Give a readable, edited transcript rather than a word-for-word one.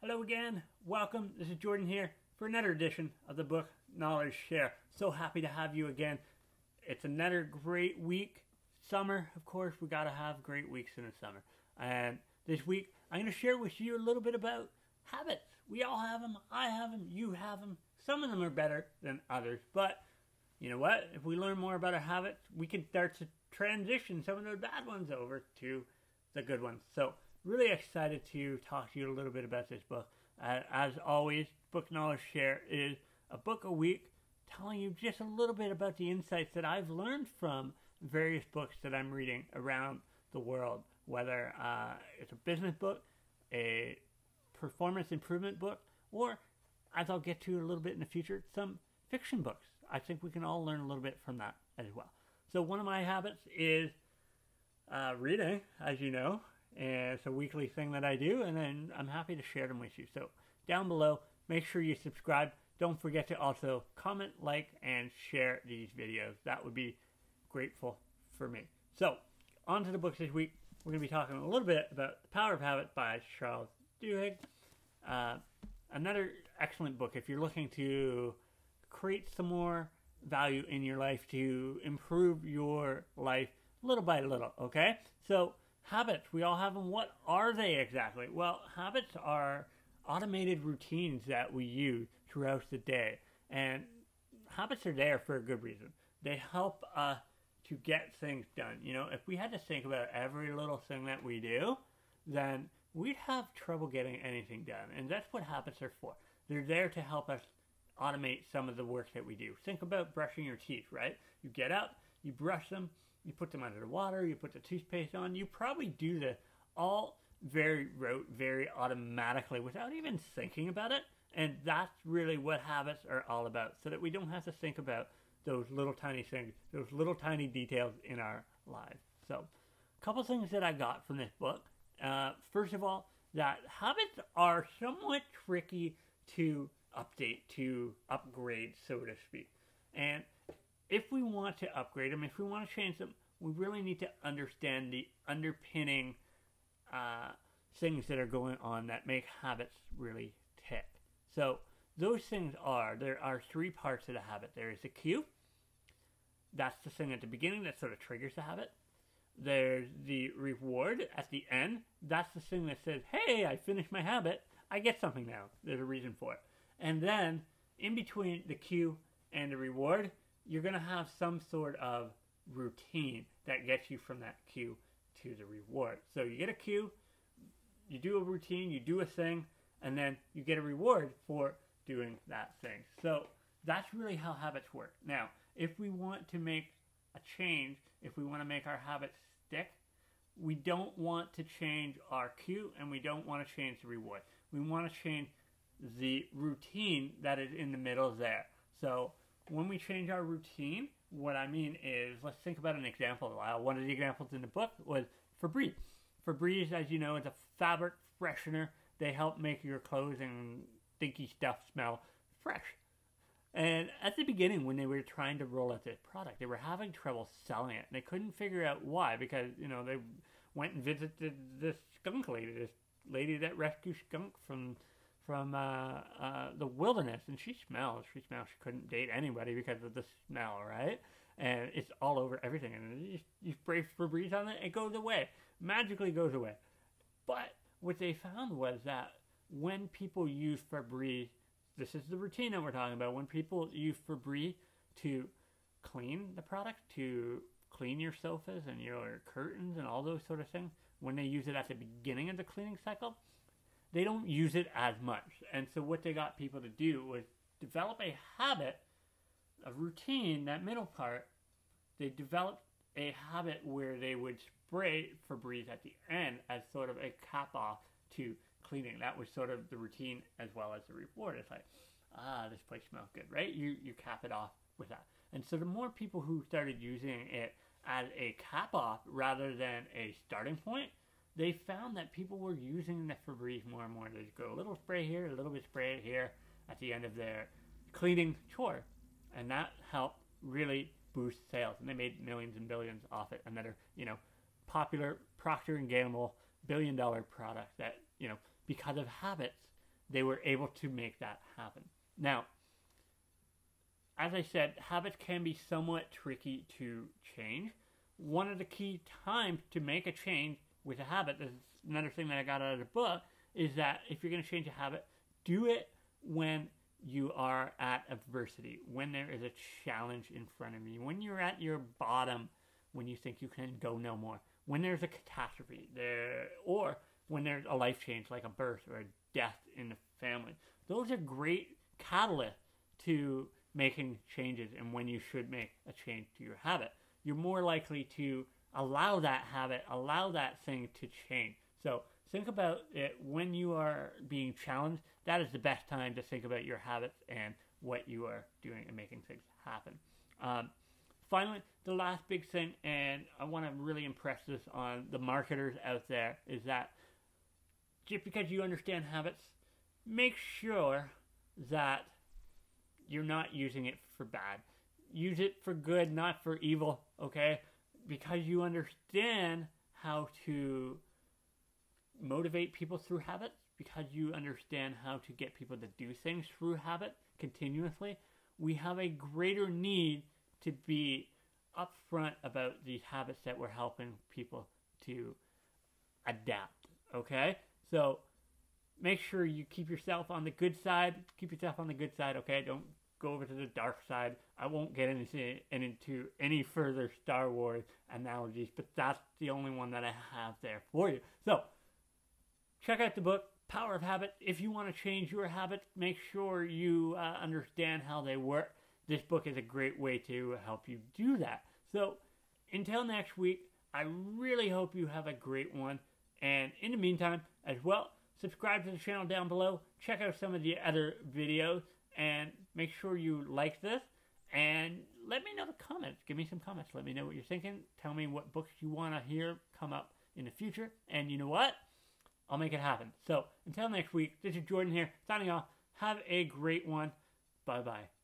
Hello again. Welcome. This is Jordan here for another edition of the book Knowledge Share. So happy to have you again. It's another great week. Summer, of course, we got to have great weeks in the summer. And this week, I'm going to share with you a little bit about habits. We all have them. I have them. You have them. Some of them are better than others. But you know what? If we learn more about our habits, we can start to transition some of the bad ones over to the good ones. So really excited to talk to you a little bit about this book. As always, Book Knowledge Share is a book a week telling you just a little bit about the insights that I've learned from various books that I'm reading around the world, whether it's a business book, a performance improvement book, or, as I'll get to a little bit in the future, some fiction books. I think we can all learn a little bit from that as well. So one of my habits is reading, as you know. And it's a weekly thing that I do, and then I'm happy to share them with you. So down below, make sure you subscribe. Don't forget to also comment, like, and share these videos. That would be grateful for me. So on to the books this week. We're going to be talking a little bit about The Power of Habit by Charles Duhigg. Another excellent book if you're looking to create some more value in your life, to improve your life little by little, okay? So habits, we all have them. What are they exactly? Well, habits are automated routines that we use throughout the day. And habits are there for a good reason. They help us to get things done. You know, if we had to think about every little thing that we do, then we'd have trouble getting anything done. And that's what habits are for. They're there to help us automate some of the work that we do. Think about brushing your teeth, right? You get up, you brush them, you put them under the water, you put the toothpaste on. You probably do this all very automatically without even thinking about it. And that's really what habits are all about, so that we don't have to think about those little tiny things, those little tiny details in our lives. So a couple things that I got from this book. First of all, that habits are somewhat tricky to update, to upgrade, so to speak. And if we want to upgrade them, if we want to change them, we really need to understand the underpinning things that are going on that make habits really tick. So those things there are three parts of the habit. There is the cue. That's the thing at the beginning that sort of triggers the habit. There's the reward at the end. That's the thing that says, hey, I finished my habit. I get something now. There's a reason for it. And then in between the cue and the reward, you're going to have some sort of routine that gets you from that cue to the reward. So you get a cue, you do a routine, you do a thing, and then you get a reward for doing that thing. So that's really how habits work. Now, if we want to make a change, if we want to make our habits stick, we don't want to change our cue, and we don't want to change the reward. We want to change the routine that is in the middle there. So when we change our routine, what I mean is, let's think about an example. One of the examples in the book was Febreze. Febreze, as you know, is a fabric freshener. They help make your clothes and stinky stuff smell fresh. And at the beginning, when they were trying to roll out this product, they were having trouble selling it. And they couldn't figure out why, because, you know, they went and visited this skunk lady, this lady that rescued skunk from the wilderness, and she smells. She couldn't date anybody because of the smell, right? And it's all over everything. And you spray Febreze on it, it goes away. Magically goes away. But what they found was that when people use Febreze, this is the routine that we're talking about, when people use Febreze to clean the product, to clean your sofas and your curtains and all those sort of things, when they use it at the beginning of the cleaning cycle, they don't use it as much. And so what they got people to do was develop a habit, a routine, that middle part. They developed a habit where they would spray Febreze at the end as sort of a cap off to cleaning. That was sort of the routine as well as the reward. It's like, this place smells good, right? You cap it off with that. And so the more people who started using it as a cap off rather than a starting point, they found that people were using the Febreze more and more. They'd go a little spray here, a little bit spray here at the end of their cleaning chore. And that helped really boost sales. And they made millions and billions off it. Another, popular Procter & Gamble $1 billion product that, because of habits, they were able to make that happen. Now, as I said, habits can be somewhat tricky to change. One of the key times to make a change with a habit, this is another thing that I got out of the book, is that if you're going to change a habit, do it when you are at adversity, when there is a challenge in front of you, when you're at your bottom, when you think you can go no more, when there's a catastrophe there, or when there's a life change like a birth or a death in the family. Those are great catalysts to making changes and when you should make a change to your habit. You're more likely to allow that habit, allow that thing to change. So think about it when you are being challenged. That is the best time to think about your habits and what you are doing and making things happen. Finally, the last big thing, and I want to really impress this on the marketers out there, is that just because you understand habits, make sure that you're not using it for bad. Use it for good, not for evil, okay? Because you understand how to motivate people through habits, because you understand how to get people to do things through habit continuously, we have a greater need to be upfront about these habits that we're helping people to adapt, okay? So make sure you keep yourself on the good side. Keep yourself on the good side, okay? Don't go over to the dark side. I won't get into any further Star Wars analogies, but that's the only one that I have there for you. So check out the book, Power of Habit. If you want to change your habits, make sure you understand how they work. This book is a great way to help you do that. So until next week, I really hope you have a great one. And in the meantime, as well, subscribe to the channel down below. Check out some of the other videos. And make sure you like this. And let me know the comments. Give me some comments. Let me know what you're thinking. Tell me what books you want to hear come up in the future. And you know what? I'll make it happen. So until next week, this is Jordan here, signing off. Have a great one. Bye-bye.